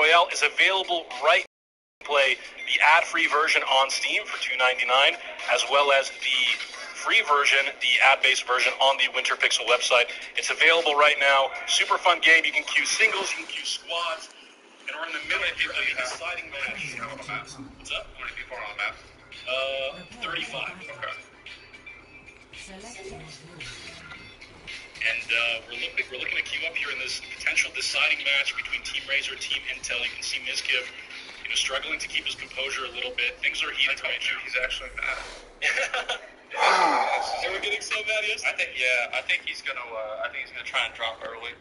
Royale is available right now. Play the ad-free version on Steam for $2.99, as well as the free version, the ad-based version on the Winter Pixel website. It's available right now. Super fun game. You can queue singles, you can queue squads, and we're in the middle of the deciding match. What's up? How many people are on the map? 35. Okay. And we're looking to queue up here in this potential deciding match between Team Razor, Team Intel. You can see Mizkiv, struggling to keep his composure a little bit. Things are heated right now. He's actually mad. They were getting so mad yesterday. I think he's gonna try and drop early.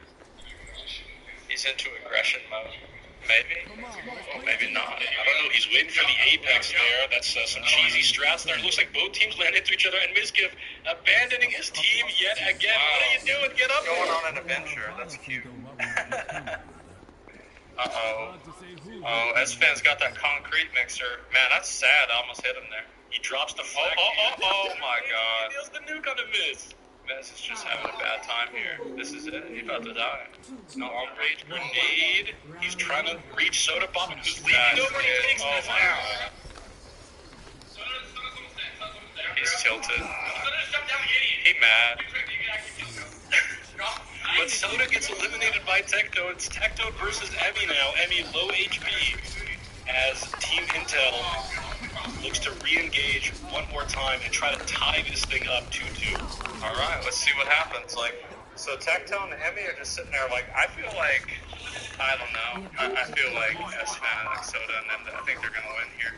He's into aggression mode. Maybe. Or maybe not. I don't know. He's waiting for the apex there. That's some cheesy strats there. It looks like both teams land into each other, and Mizkiv abandoning his team yet again. Wow. What are you doing? Get up Going there. on an adventure. That's cute. Uh-oh. Oh, S-Fan's got that concrete mixer. Man, that's sad. I almost hit him there. He drops the flag. Oh my god. He deals the nuke on the Miz. Miz is just having a bad time here. This is it. He's about to die. No arm rage grenade. He's trying to reach Soda Poppin, who's leaning over and he takes Miz out. He's tilted. He mad. But Soda gets eliminated by Tecto. It's Tecto versus Emmy now. Emmy low HP as Team Intel looks to re-engage one more time and try to tie this thing up 2-2. All right, let's see what happens. So Tecto and Emmy are just sitting there I feel like, I don't know. I feel like S-Man and Soda and them, I think they're going to win here.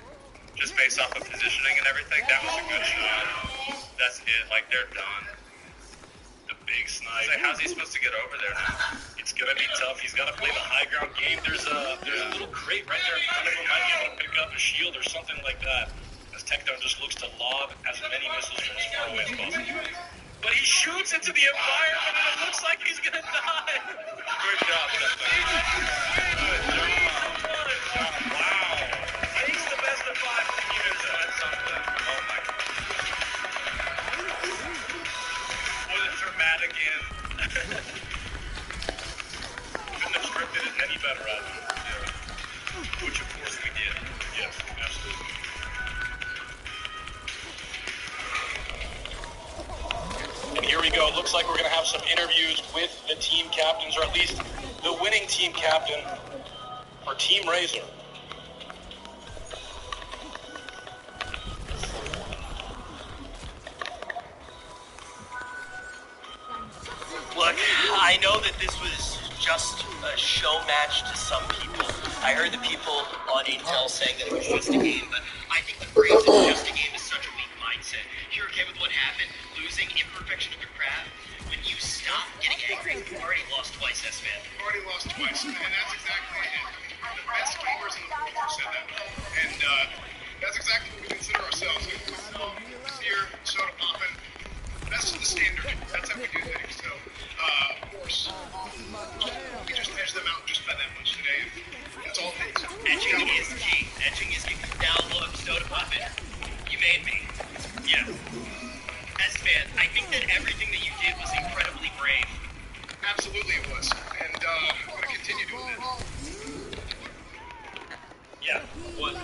Just based off of positioning and everything. That was a good shot. That's it. They're done. The big snipe. How's he supposed to get over there now? It's going to be tough. He's got to play the high ground game. There's a little crate right there in front of him. Might be able to pick up a shield or something like that. As Tecton just looks to lob as many missiles from as far away as possible. But he shoots into the environment and it looks like he's going to die. Good job, Tecton. Good job. Wow. Takes the best of 5 for the unit. That's something. Oh my god. What a dramatic end. Couldn't have scripted it any better, I think. Yeah. Which of course we did. Yes, absolutely. And here we go. It looks like we're going to have some interviews with the team captains, or at least the winning team captain for Team Razor. Look, I know that this was just a show match to some people. I heard the people on Intel saying that it was just a game, but I think the phrase "it's just a game" is such a weak mindset. Here again with what happened, losing, imperfection of your craft. When you stop getting angry, you've already lost twice, S-Man. Already lost twice, and that's exactly it. The best gamers in the world have said that. And that's exactly what we consider ourselves. Here, Soda Poppin'. That's the standard. That's how we do things. So, of course, we just edged them out just by that much today. That's all it takes. Edging is key. Edging is key. Now look, Soda Puppet, you made me. Yeah. S-Man, I think that everything that you did was incredibly brave. Absolutely it was. And I'm going to continue doing that. Yeah. What?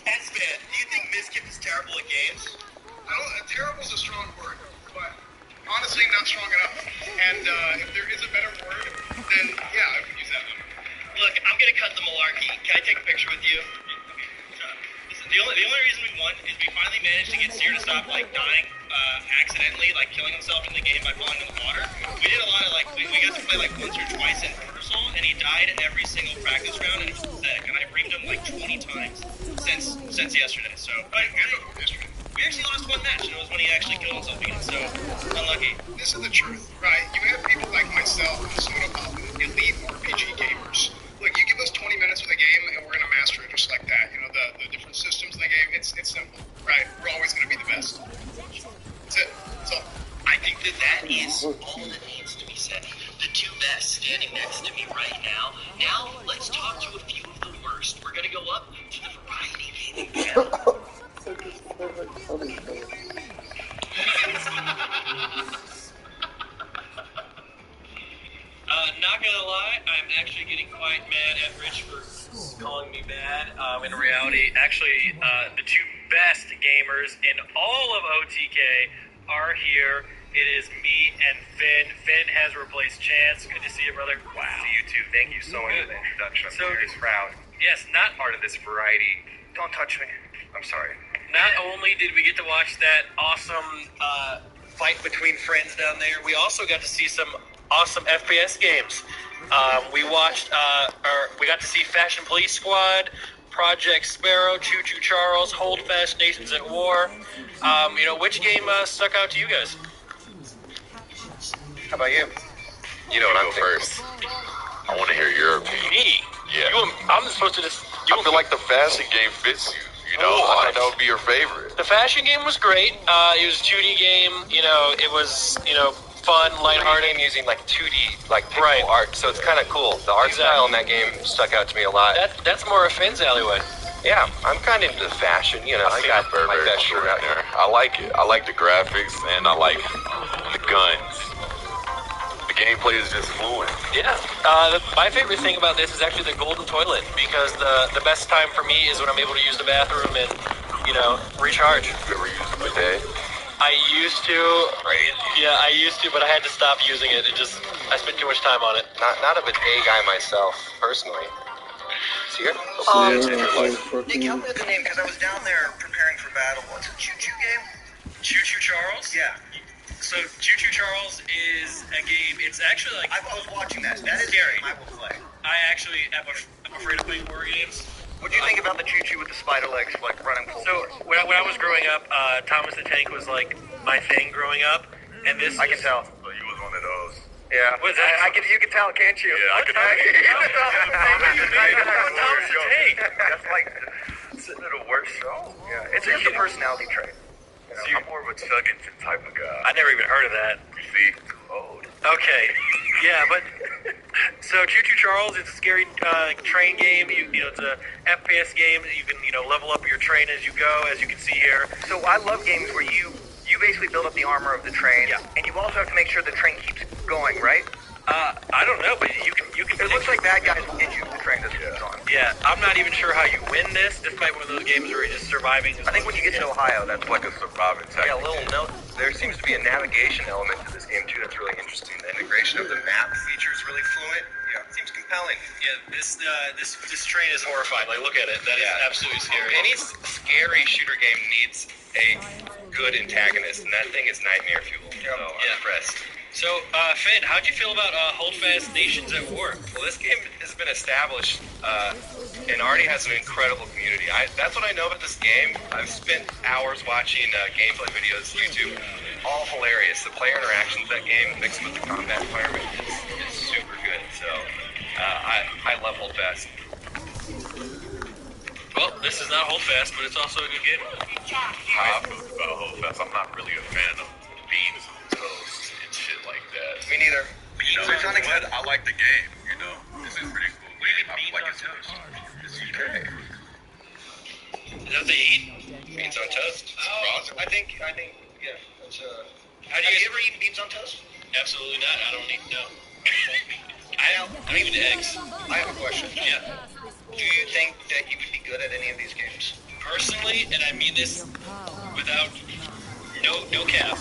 S-Man, do you think Mizkip is terrible at games? Terrible is a strong word, but honestly not strong enough. And if there is a better word, then yeah, I would use that one. Look, I'm going to cut the malarkey. Can I take a picture with you? Listen, the only reason we won is we finally managed to get Seer to stop, dying accidentally, killing himself in the game by falling in the water. We did a lot of, we got to play, once or twice in Universal, and he died in every single practice round, and it's pathetic. And I reamed him, 20 times since yesterday, so... We actually lost one match, and it was when he actually killed himself again, so unlucky. This is the truth, right? You have people like myself and Soda Poppin', elite RPG gamers. Look, you give us 20 minutes with a game, and we're going to master it just like that. The different systems in the game, it's simple, right? We're always going to be the best. That's it. That's all. I think that is all that needs to be said. The two best standing next to me right now. Now, let's talk to a few of the worst. We're going to go up to the Variety Gaming channel. Not gonna lie, I'm actually getting quite mad at Rich for calling me bad. In reality, actually, the two best gamers in all of OTK are here. It is me and Finn. Finn has replaced Chance. Good to see you, brother. Wow. See you too. Thank you so much for the introduction. I'm very proud. Yes, not Part of this variety. Don't touch me. I'm sorry. Not only did we get to watch that awesome fight between friends down there, we also got to see some awesome FPS games. We got to see Fashion Police Squad, Project Sparrow, Choo Choo Charles, Hold Fast, Nations at War. Which game stuck out to you guys? How about you? You know what I'm first. I want to hear your opinion. Me? Yeah. I'm supposed to just... I feel like the fashion game fits you. I thought that would be your favorite. The fashion game was great. It was a 2D game. It was, fun, lighthearted. Using like 2D, like pixel art, so it's kind of cool. The art style in that game stuck out to me a lot. That's more a Finn's alleyway. Yeah, I'm kind of into the fashion. I got very, my very best cool shirt out in there. here. I like it. I like the graphics and I like the guns. The gameplay is just fluent. Yeah. My favorite thing about this is actually the golden toilet, because the best time for me is when I'm able to use the bathroom and, recharge. You ever use a bidet? I used to. Yeah, I used to, but I had to stop using it. I spent too much time on it. Not a bidet guy myself, personally. See here? Nick, help me with the name, because I was down there preparing for battle. What's a choo-choo game? Choo Choo Charles? Yeah. So Choo Choo Charles is a game. It's actually like I was watching that. That is scary. I will play. I'm afraid of playing horror games. What do you think about the choo-choo with the spider legs, like running full So force? when I was growing up, Thomas the Tank was like my thing growing up, and this I can tell. So you was one of those. Yeah. Was that- You can tell, can't you? Yeah, I could tell. Thomas the Tank. That's like sitting at a worst show. Yeah, it's just a personality trait. I'm more of a Chuggington type of guy. I never even heard of that. You see? Old. Okay, yeah, but so Choo Choo Charles is a scary train game. It's a FPS game. You can level up your train as you go, as you can see here. So I love games where you basically build up the armor of the train, Yeah. and you also have to make sure the train keeps going, right? I don't know, but you can. It looks like bad guys will get you if the train doesn't keep going. Yeah, I'm not even sure how you win this. This might be one of those games where you're just surviving. I think when you get to Ohio, that's Like a surviving tactic. Yeah, a little note. There seems to be a navigation element to this game too. That's really interesting. The integration of the map feature is really fluent. Yeah, it seems compelling. Yeah, this train is horrifying. Like, look at it. That is absolutely scary. Any scary shooter game needs a good antagonist, and that thing is nightmare fuel. So I'm impressed. So, Finn, how'd you feel about Hold Fast, Nations at War? Well, this game has been established and already has an incredible community. That's what I know about this game. I've spent hours watching gameplay videos on YouTube. All hilarious. The player interactions of that game mixed with the combat environment is super good. So I love Hold Fast. Well, this is not Hold Fast, but it's also a good game. How I feel about Hold Fast, I'm not really a fan of beans on toast and shit like that. Me neither. But I like the game, This is pretty cool. I feel like it's okay. Is that what they eat? Beans on toast. Oh, I think, yeah. That's, Have you ever eaten beans on toast? Absolutely not. I don't eat, no. I don't even eggs. I have a question. Yeah. Do you think that you would be good at any of these games? Personally, and I mean this without no cap,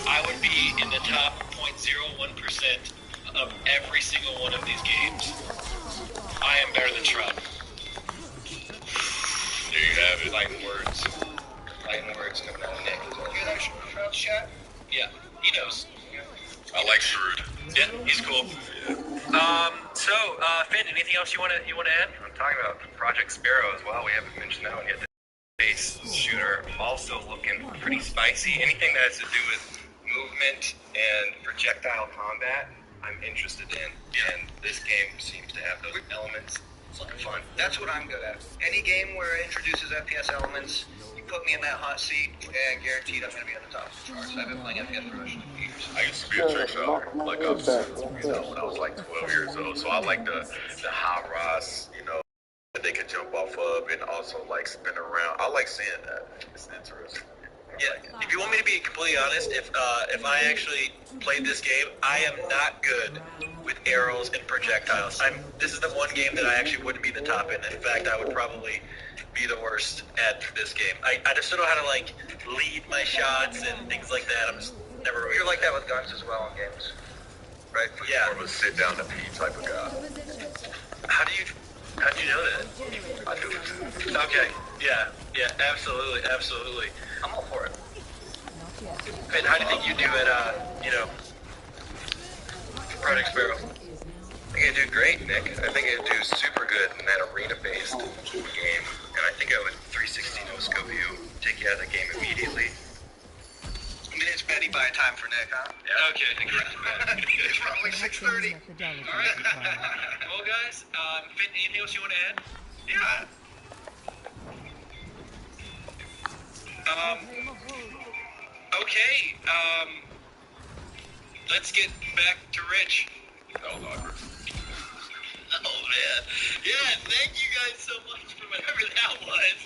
I would be in the top 0.01% of every single one of these games. I am better than Trump. There you have it. Lighting words coming out of Nick. You hear that Shroud's chat? Yeah, he knows. I like Shrewd. Yeah, he's cool. So, Finn, anything else you want to add? I'm talking about Project Sparrow as well. We haven't mentioned that one yet. The base shooter also looking pretty spicy. Anything that has to do with movement and projectile combat, I'm interested in. And this game seems to have those elements. It's looking fun. That's what I'm good at. Any game where it introduces FPS elements, you put me in that hot seat, and guaranteed I'm going to be on the top of the charts. I've been playing FPS for years. I used to be a trick shot, like I was, when I was like 12 years old. So I like the high rise, that they can jump off of and also like spin around. I like seeing that. It's interesting. Yeah, if you want me to be completely honest, if I actually played this game, I am not good with arrows and projectiles. This is the one game that I actually wouldn't be the top in. In fact, I would probably be the worst at this game. I just don't know how to like lead my shots and things like that. I'm just never. You're like that with guns as well in games, right? Yeah. More of a sit down to pee type of guy. How do you know that? I do it too. Okay. Yeah. Yeah. Absolutely. Absolutely. I'm all for it. And how do you think you do at Project Sparrow? I think I do great, Nick. I think I do super good in that arena-based game, and I think I would 360 no-scope you, take you out of the game immediately. I mean, it's Betty by time for Nick, huh? Yeah. Okay, It's probably 6:30. All right. Well, guys, Finn, anything else you want to add? Yeah. Okay. Let's get back to Rich. That was awkward. Oh man, yeah. Thank you guys so much for whatever that was.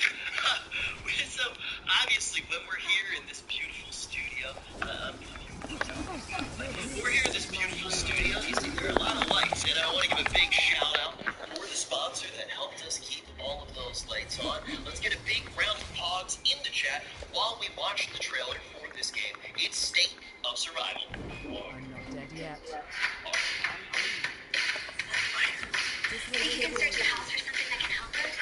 So obviously, when we're here in this beautiful studio, you see there are a lot of lights, and I want to give a big shout out for the sponsor that helped us keep all of those lights on. Let's get a big round of pogs in the chat while we watch the trailer for this game. It's State of Survival. I'm not dead yet. We can search the house for something that can help us.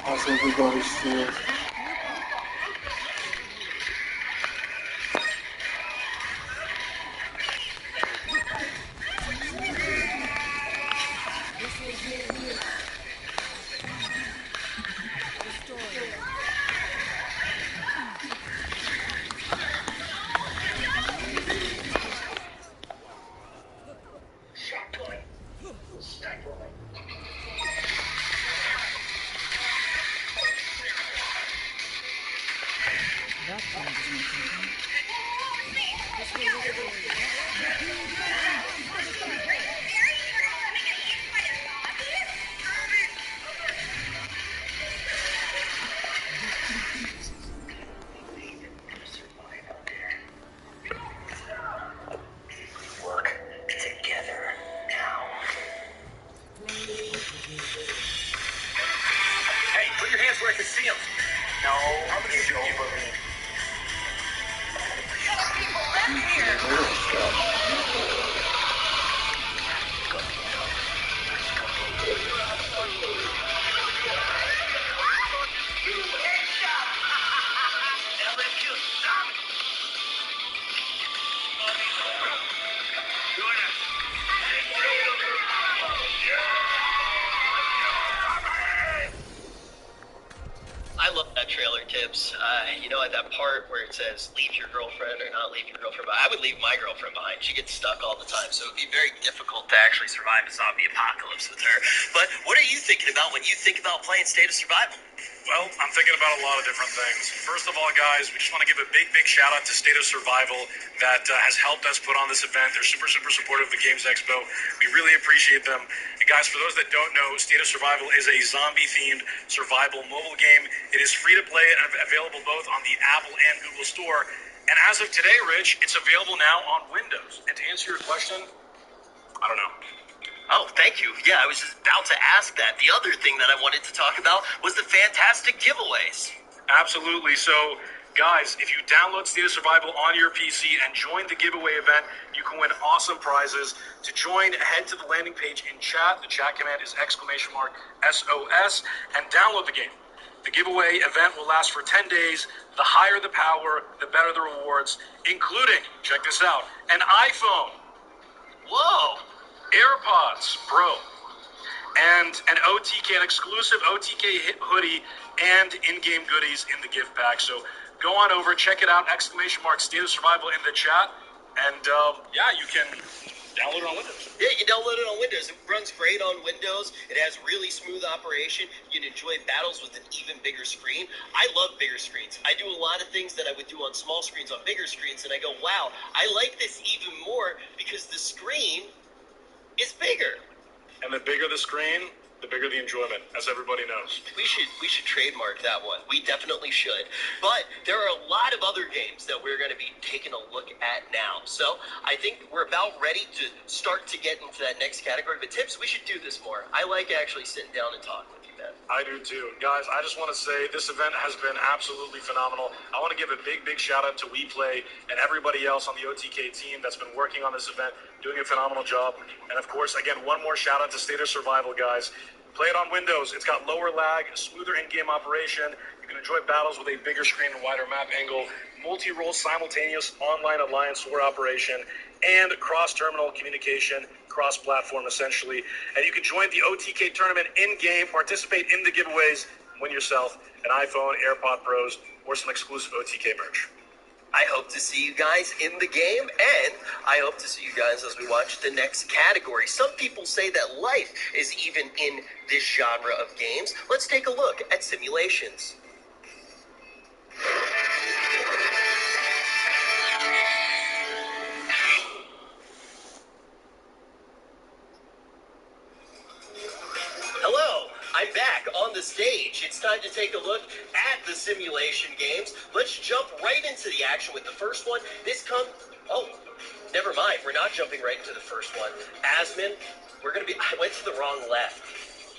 How's everybody's feeling? I love that trailer, Tips. At that part where it says leave your girlfriend or not leave your girlfriend behind, I would leave my girlfriend behind. She gets stuck all the time, so it would be very difficult to actually survive a zombie apocalypse with her. But what are you thinking about when you think about playing State of Survival? Well, I'm thinking about a lot of different things. First of all, guys, we just want to give a big shout out to State of Survival that has helped us put on this event. They're super supportive of the Games Expo. We really appreciate them. And guys, for those that don't know, State of Survival is a zombie-themed survival mobile game. It is free to play and available both on the Apple and Google Store. And as of today, Rich, it's available now on Windows. And to answer your question, I don't know. Oh, thank you. Yeah, I was just about to ask that. The other thing that I wanted to talk about was the fantastic giveaways. Absolutely. So, guys, if you download State of Survival on your PC and join the giveaway event, you can win awesome prizes. To join, head to the landing page in chat. The chat command is !SOS and download the game. The giveaway event will last for 10 days. The higher the power, the better the rewards, including, check this out, an iPhone. Whoa. AirPods Pro, and an exclusive OTK hoodie, and in-game goodies in the gift pack. So go on over, check it out, !State of Survival in the chat, and you can Download it on Windows. Yeah, you can download it on Windows. It runs great on Windows. It has really smooth operation. You can enjoy battles with an even bigger screen. I love bigger screens. I do a lot of things that I would do on small screens on bigger screens, and I go, wow, I like this even more because the screen is bigger. And the bigger the screen, the bigger the enjoyment, as everybody knows. We should trademark that one. We definitely should. But there are a lot of other games that we're going to be taking a look at now. So I think we're about ready to start to get into that next category. But Tips, we should do this more. I like actually sitting down and talking with you, man. I do too. Guys, I just want to say this event has been absolutely phenomenal. I want to give a big shout out to WePlay and everybody else on the OTK team that's been working on this event, doing a phenomenal job. And of course, again, one more shout out to State of Survival, guys. Play it on Windows. It's got lower lag, smoother in-game operation. You can enjoy battles with a bigger screen and wider map angle, multi-role simultaneous online alliance war operation, and cross-terminal communication, cross-platform essentially. And you can join the OTK tournament in-game, participate in the giveaways, win yourself an iPhone, AirPod Pros, or some exclusive OTK merch. I hope to see you guys in the game, and I hope to see you guys as we watch the next category. Some people say that life is even in this genre of games. Let's take a look at simulations. Hello, I'm back on the stage. It's time to take a look at the simulation games. Let's jump right into the action with the first one. Oh, never mind. We're not jumping right into the first one. Asmin, I went to the wrong left.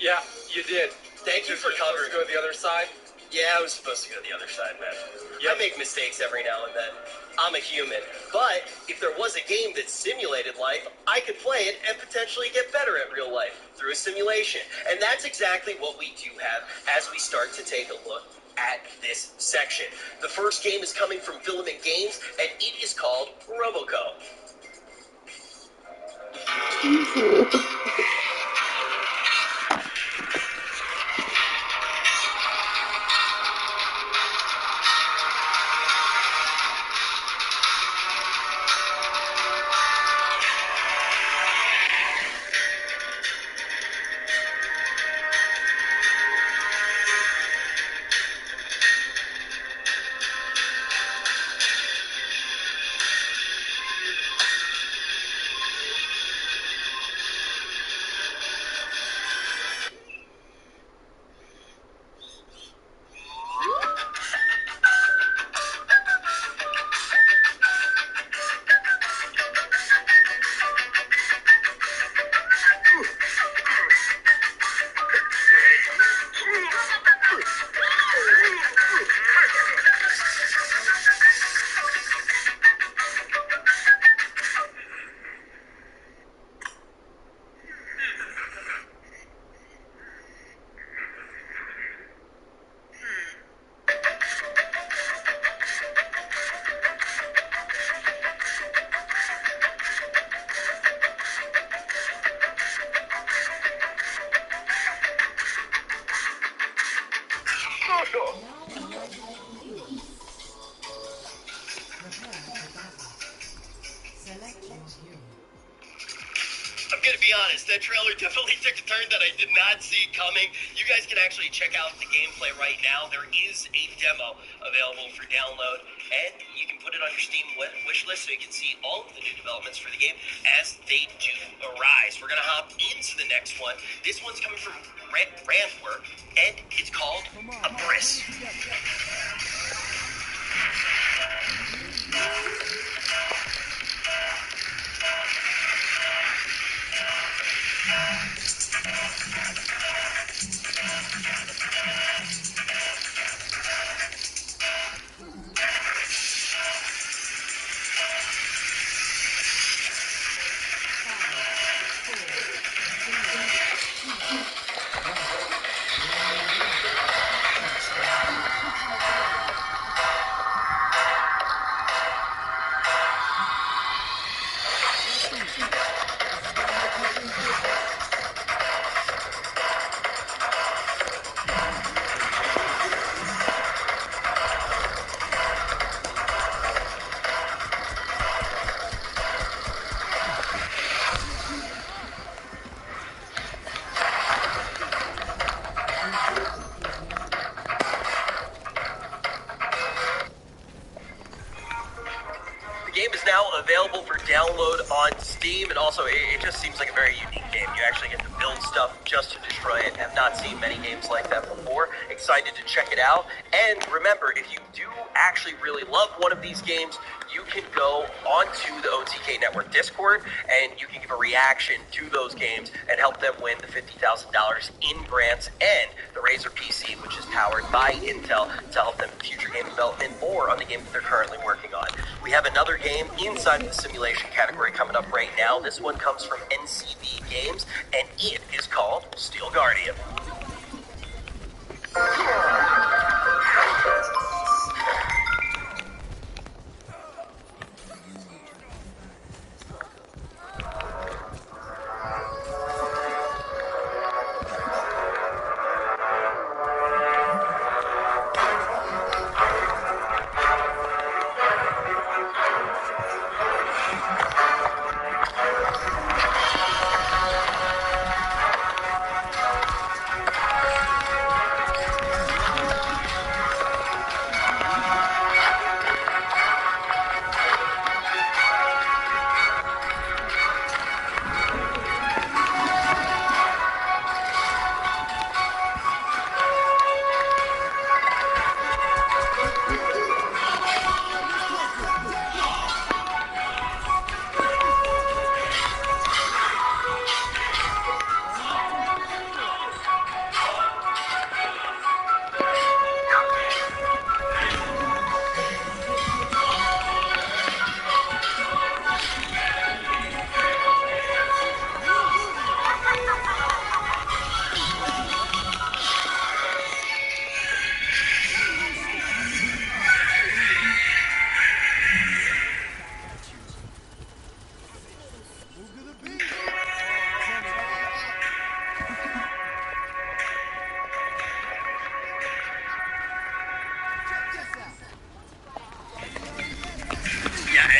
Yeah, you did. Thank you for covering. Go to the other side. Yeah, I was supposed to go to the other side, man. I make mistakes every now and then. I'm a human. But if there was a game that simulated life, I could play it and potentially get better at real life through a simulation. And that's exactly what we do have as we start to take a look at this section. The first game is coming from Filament Games, and it is called Roboco. I'm going to be honest, that trailer definitely took a turn that I did not see coming. You guys can actually check out the gameplay right now. There is a demo available for download, and you can put it on your Steam wish list so you can see all of the new developments for the game as they do arise. We're going to hop into the next one. This one's coming from Randwork, and it's called Abyss. theme, and also it just seems like a very unique game. You actually get to build stuff just to destroy it. Have not seen many games like that before. Excited to check it out. And remember, if you do actually really love one of these games, you can go onto the OTK Network Discord and you can give a reaction to those games and help them win the $50,000 in grants and the Razer PC, which is powered by Intel, to help them in future game development or on the game that they're currently working on. We have another game inside of the simulation category coming up right now. This one comes from NCB Games, and it is called Steel Guardian.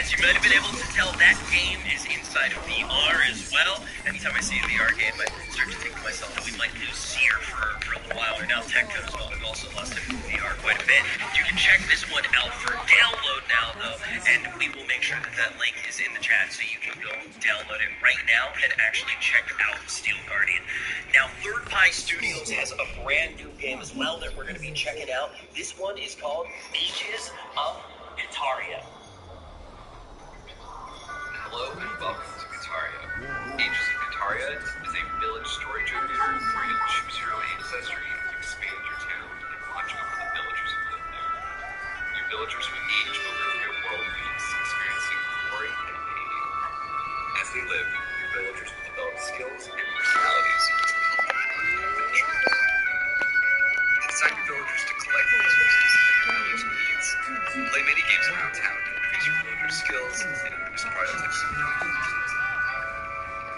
As you might have been able to tell, that game is inside of VR as well. Anytime I see a VR game, I start to think to myself that we might lose Seer for a little while. Or now Tecco as well. We've also lost him from VR quite a bit. You can check this one out for download now, though, and we will make sure that that link is in the chat so you can go download it right now and actually check out Steel Guardian. Now, Third Pie Studios has a brand new game as well that we're going to be checking out. This one is called Ages of Guitaria. Hello and welcome to Guitaria. Ages of Guitaria is a village story generator where you'll choose your own ancestry, expand your town, and watch over the villagers who live there. Your villagers will age over your world peaks, experiencing glory and pain. As they live, your villagers will develop skills and personalities which will help you on your adventures. Design your villagers to collect the resources that your village needs. Play many games around town to increase your villagers' skills and increase productivity.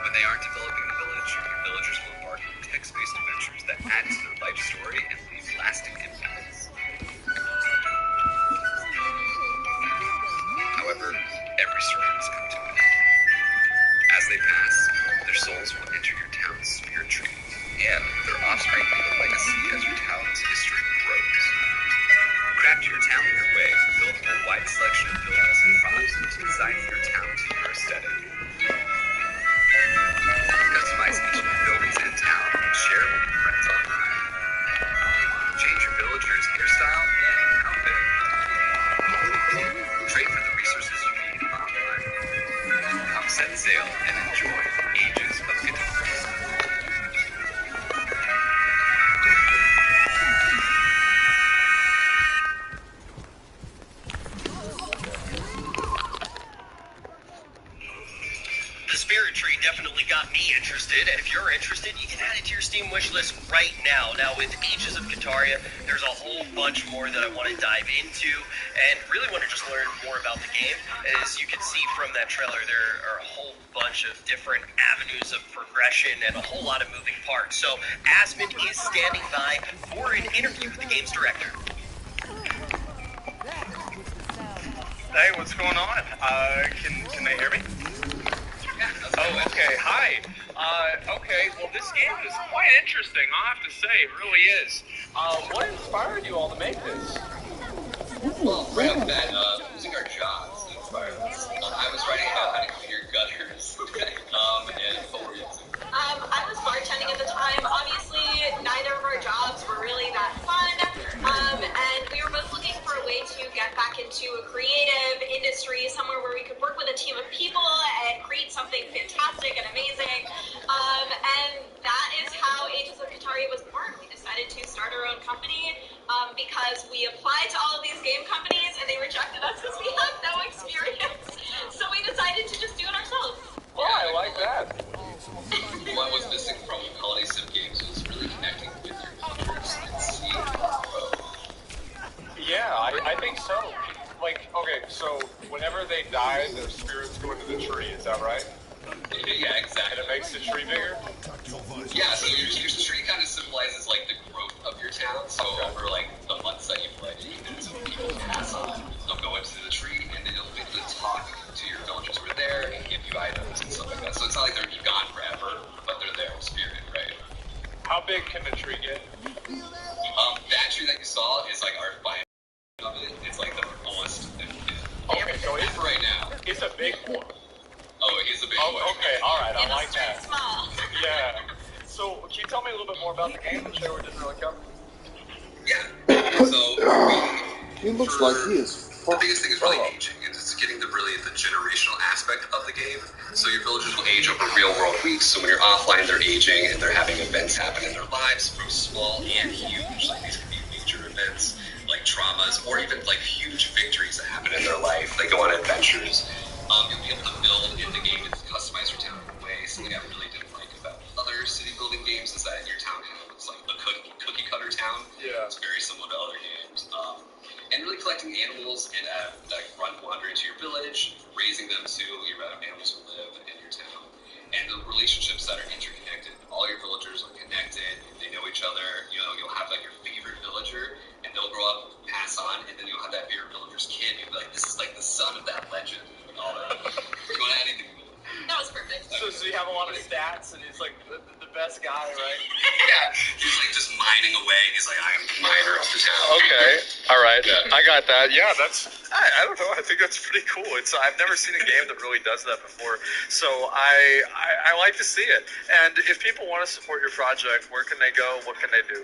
When they aren't developing the village, your villagers will embark on text-based adventures that add to their life story and leave lasting impacts. However, every story must come to an end. As they pass, their souls will enter your town's spirit tree, and their offspring leave a legacy as your town's history grows. Craft your town your way, build a wide selection of buildings and props to design your town to your aesthetic. Customize each of your buildings and town and share with your friends online. Change your villager's hairstyle and outfit. Trade for the resources you need online. Come set sail and enjoy Ages of Guitaria. The Spirit Tree definitely got me interested, and if you're interested, you can add it to your Steam wishlist right now. Now, with Ages of Guitaria, there's a whole bunch more that I want to dive into, and really want to just learn more about the game. As you can see from that trailer, there are a whole bunch of different avenues of progression and a whole lot of moving parts. So, Asmund is standing by for an interview with the game's director. Hey, what's going on? Can they hear me? Oh, okay. Hi. Okay. Well, this game is quite interesting. I'll have to say, it really is. What inspired you all to make this? Well, right off the bat, losing our jobs inspired us. I was writing about how to computer gutters. And what were you saying? I was bartending at the time. Obviously, neither of our jobs were really that fun. And we were both looking for a way to get back into a creative industry, somewhere where we could work with a team of people and create something fantastic and amazing. And that is how Ages of Kataria was born. We decided to start our own company because we applied to all of these game companies and they rejected us because we had no experience. So we decided to just do it ourselves. Oh, I like that. What was missing from holiday sim games was really connecting with your villagers and seeing them grow. Yeah, I think so. Like, okay, so whenever they die, their spirits go into the tree, is that right? Yeah, exactly. And it makes the tree bigger? Yeah, so your tree kind of symbolizes like the growth of your town. So over like the months that you play, and so people pass on, they'll go into the tree and then they'll be able to talk to your villagers who are there and give you items and stuff like that. So it's not like they're gone forever, but they're there in spirit, right? How big can the tree get? That tree that you saw is like our biome of it. It's like the fullest. Okay, so it's right now. It's a big one. Oh, it is a big one. Okay, all right, I like that. Small. Yeah. So, can you tell me a little bit more about the game? The show didn't really cover. Yeah. So He looks like he is the biggest thing is really aging. It's getting the generational aspect of the game. So your villagers will age over real world weeks. So when you're offline, they're aging and they're having events happen in their lives, from small and huge. Like these could be major events, like traumas, or even like huge victories that happen in their life. They go on adventures. You'll be able to build in the game and customize your town in a way. Something I really didn't like about other city building games is that your town is like a cookie cutter town. Yeah. It's very similar to other games. And really collecting animals and like run wander into your village, raising them too. You have animals who live in your town, and the relationships that are interconnected. All your villagers are connected. They know each other. You know, you'll have like your favorite villager, and they'll grow up, pass on, and then you'll have that favorite villager's kid. You'll be like, this is like the son of that legend. And all that. You want to add anything? That was perfect. So you have a lot of stats, and he's like the best guy, right? Yeah, he's like just mining away. He's like, I am the miner of the town. Okay, all right, Yeah. I got that. Yeah, I don't know. I think that's pretty cool. I've never seen a game that really does that before, so I like to see it. And if people want to support your project, where can they go? What can they do?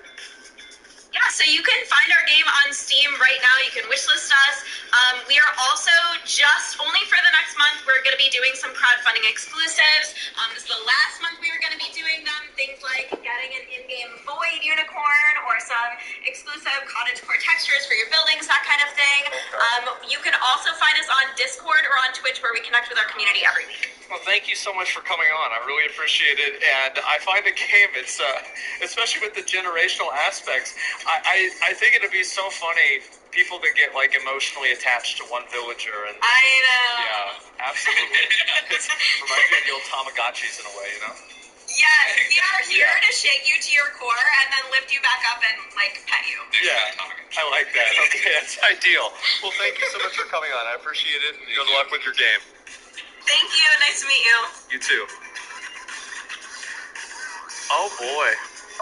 Yeah, so you can find our game on Steam right now. You can wishlist us. We are also just, only for the next month, we're going to be doing some crowdfunding exclusives. This is the last month we were going to be doing them. Things like getting an in-game Void unicorn or some exclusive cottagecore textures for your buildings, that kind of thing. You can also find us on Discord or on Twitch, where we connect with our community every week. Well, thank you so much for coming on. I really appreciate it. And I find the game, it's especially with the generational aspects, I think it'd be so funny, people that get like emotionally attached to one villager. And I know. yeah, absolutely. It reminds me of the old Tamagotchis in a way, you know? Yes, we are here to shake you to your core and then lift you back up and like pet you. Yeah, I like that. Okay, that's ideal. Well, thank you so much for coming on. I appreciate it, and good luck with your game. Thank you. Nice to meet you. You too. Oh boy.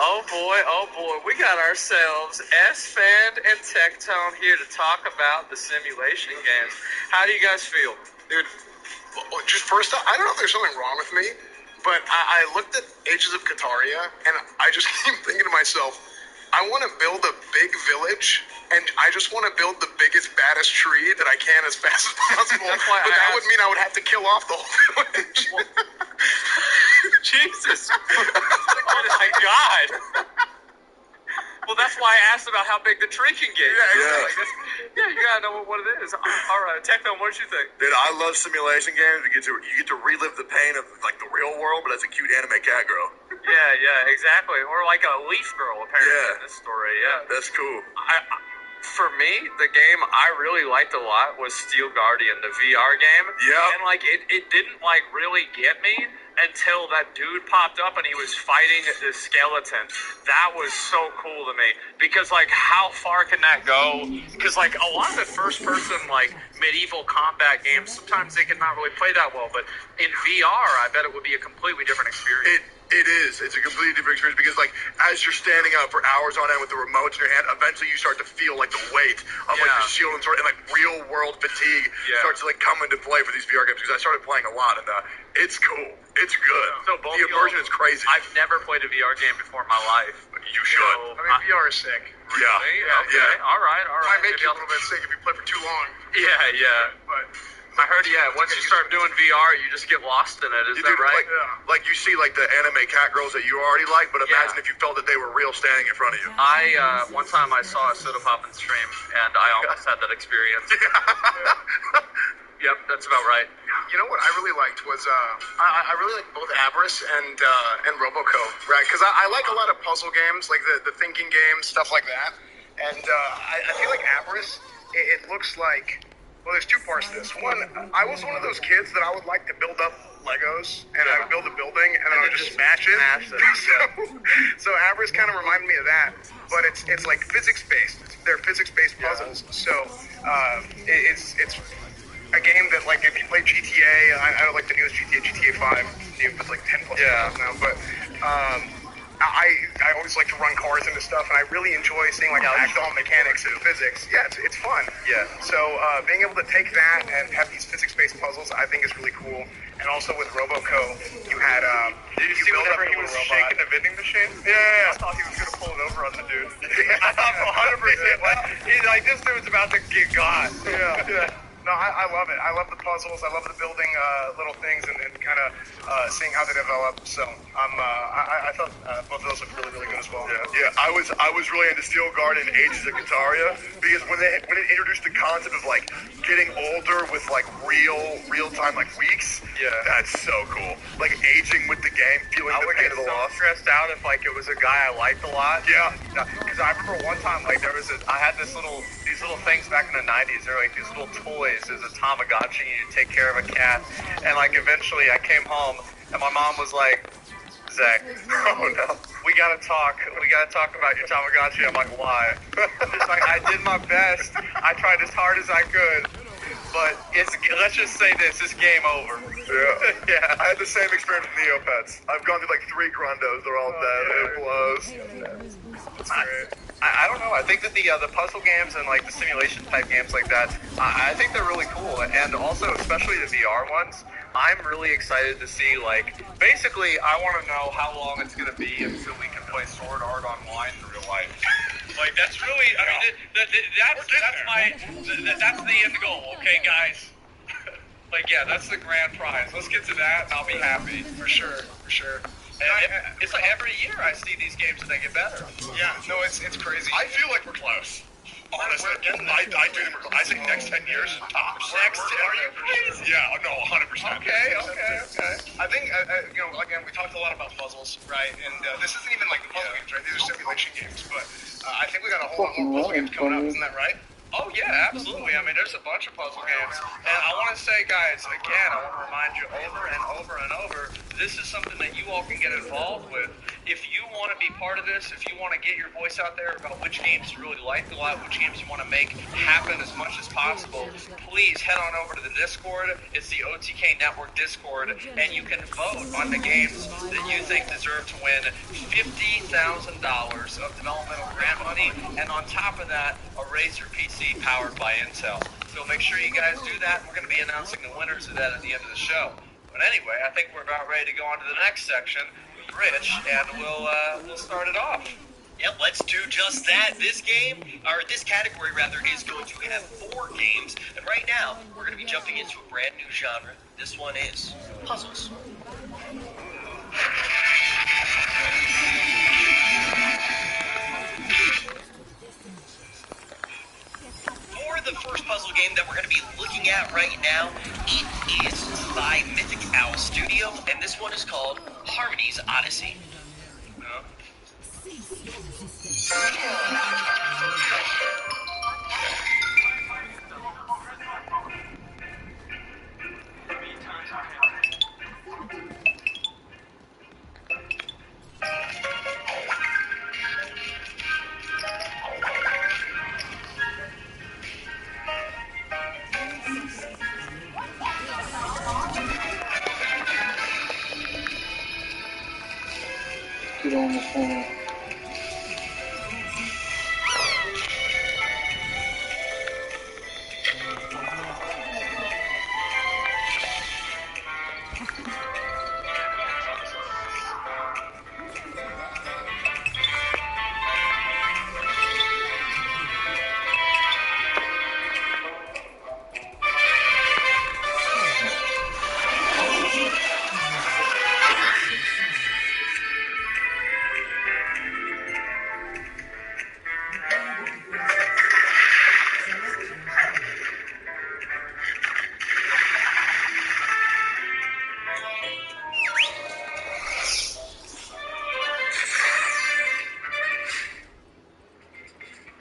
Oh boy, oh boy. We got ourselves S-Fan and Tectone here to talk about the simulation games. How do you guys feel? Dude, just first off, I don't know if there's something wrong with me, but I looked at Ages of Kataria, and I just keep thinking to myself, I want to build a big village, and I just want to build the biggest, baddest tree that I can as fast as possible. That's why but that would mean I would have to kill off the whole village. Jesus. Oh my God. Well, that's why I asked about how big the tree can get. Yeah, you gotta know what it is. All right, Tectone, what did you think? Dude, I love simulation games. You get to relive the pain of like the real world, but as a cute anime cat girl. Yeah, exactly. Or like a leaf girl, apparently, in this story. Yeah, that's cool. For me, the game I really liked a lot was Steel Guardian, the VR game. Yeah. And like it didn't like really get me until that dude popped up and he was fighting the skeleton. That was so cool to me because like how far can that go? Because like a lot of the first person like medieval combat games, sometimes they can not really play that well, but in VR I bet it would be a completely different experience. It is. It's a completely different experience because, like, as you're standing up for hours on end with the remotes in your hand, eventually you start to feel, like, the weight of, like, the shield and like, real-world fatigue starts to, like, come into play for these VR games because I started playing a lot, and it's cool. It's good. So both the immersion is crazy. I've never played a VR game before in my life. You should. I mean, VR is sick. Yeah. Okay. All right. Might make you a little bit sick if you play for too long. Yeah. But I heard, once you start doing VR, you just get lost in it. Is that right? Like you see, like, the anime cat girls that you already like, but imagine if you felt that they were real standing in front of you. One time I saw a Soda Poppin' stream, and I almost had that experience. Yep, that's about right. you know what I really liked was I really liked both Avarice and Roboco, right? Because I like a lot of puzzle games, like the thinking games, stuff like that. And I feel like Avarice, it looks like, well, there's two parts to this. One, I was one of those kids that I would like to build up Legos, and I would build a building, and then I would just smash it. So Avarice kind of reminded me of that, but it's like physics-based. They're physics-based puzzles. So it's a game that, like, if you play GTA, I don't like the newest GTA 5. It's like 10 plus years now, but I always like to run cars into stuff, and I really enjoy seeing, like, ragdoll mechanics and physics. Yeah, it's fun. Yeah. So being able to take that and have these physics-based puzzles, I think is really cool. And also with Roboco, you had Did you see whenever he was shaking the vending machine? Yeah. I thought he was gonna pull it over on the dude. I thought 100%. He's like, this dude's about to get got. Yeah. No, I love it. I love the puzzles. I love the building little things and kind of seeing how they develop. So I thought both of those looked really, really good as well. Yeah. I was really into Steel Guard and Ages of Kataria because when it introduced the concept of, like, getting older with, like, real time, like, weeks. Yeah. That's so cool. Like, aging with the game, feeling the pain of the loss. Stressed out if, like, it was a guy I liked a lot. Yeah. Because I remember one time, like, I had these little things back in the 90s. They're like these little toys. There's a Tamagotchi, and you take care of a cat. And, like, eventually I came home, and my mom was like, Zach, oh no, we gotta talk about your Tamagotchi. I'm like, why? It's like, I did my best. I tried as hard as I could. But let's just say this, it's game over. Yeah. I had the same experience with Neopets. I've gone through, like, 3 Grundos. They're all dead. It blows. That's great. I don't know. I think that the puzzle games and, like, the simulation type games like that, I think they're really cool. And also, especially the VR ones, I'm really excited to see, like, basically, I want to know how long it's going to be until we can play Sword Art Online in real life. Like, that's really, I mean, that's the end goal, okay, guys? Like, yeah, that's the grand prize. Let's get to that, and I'll be happy. For sure. And it's like every year I see these games and they get better. Yeah, no, it's crazy. I feel like we're close. Honestly, I do think we're close. I think next 10 years, tops. Are you crazy? Yeah, no, 100%. Okay. I think, again, we talked a lot about puzzles, right? And this isn't even like the puzzle games, right? These are simulation games. But I think we got a whole lot more puzzle games coming up. Isn't that right? Oh, yeah, absolutely. I mean, there's a bunch of puzzle games. And I want to say, guys, again, I want to remind you over and over and over, this is something that you all can get involved with. If you want to be part of this, if you want to get your voice out there about which games you really like a lot, which games you want to make happen as much as possible, please head on over to the Discord. It's the OTK Network Discord, and you can vote on the games that you think deserve to win $50,000 of developmental grant money, and on top of that, a Razer PC powered by Intel. So make sure you guys do that. We're going to be announcing the winners of that at the end of the show. But anyway, I think we're about ready to go on to the next section with Rich, and we'll start it off. Yep, let's do just that. This category is going to have 4 games, and right now we're going to be jumping into a brand new genre. This one is puzzles. For the first puzzle game that we're going to be looking at right now, it is by Mythic Owl Studio, and this one is called Harmony's Odyssey. Get on the phone.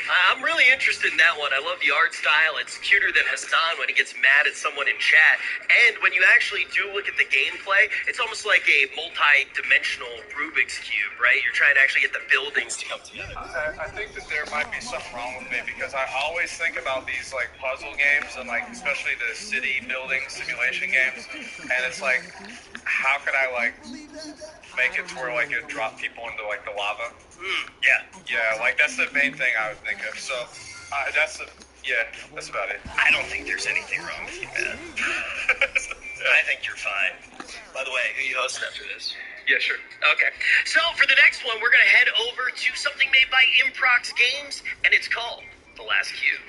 I'm really interested in that one. I love the art style. It's cuter than Hassan when he gets mad at someone in chat. And when you actually do look at the gameplay, it's almost like a multi-dimensional Rubik's Cube, right? You're trying to actually get the buildings to come together. I think that there might be something wrong with me because I always think about these like puzzle games and like especially the city building simulation games, and it's like, how could I like make it to where like it drop people into like the lava? Yeah, like that's the main thing I would think of. So that's about it. I don't think there's anything wrong with you, man. I think you're fine. By the way, who you hosting after this? Yeah, sure. Okay. So for the next one, we're going to head over to something made by Improx Games, and it's called The Last Cube.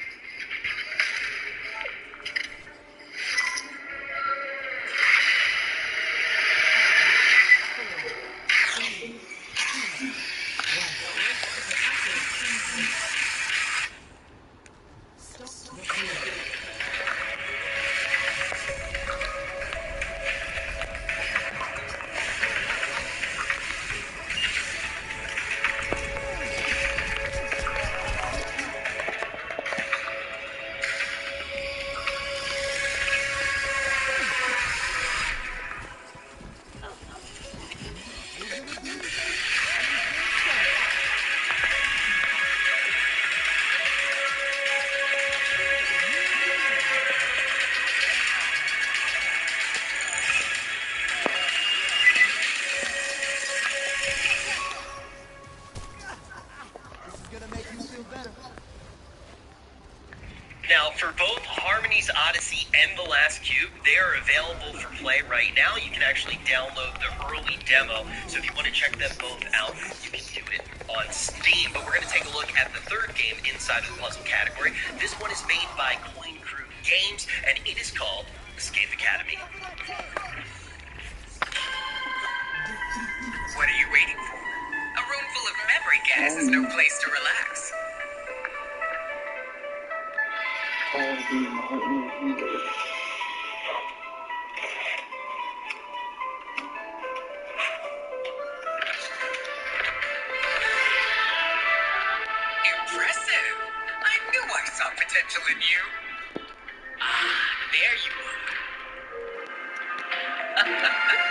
Now, for both Harmony's Odyssey and The Last Cube, they are available for play right now. You can actually download the early demo. So if you want to check them both out, you can do it on Steam. But we're going to take a look at the third game inside the puzzle category. This one is made by Coin Crew Games, and it is called Escape Academy. What are you waiting for? A room full of memory gas is no place to relax. Impressive. I knew I saw potential in you. Ah, there you are.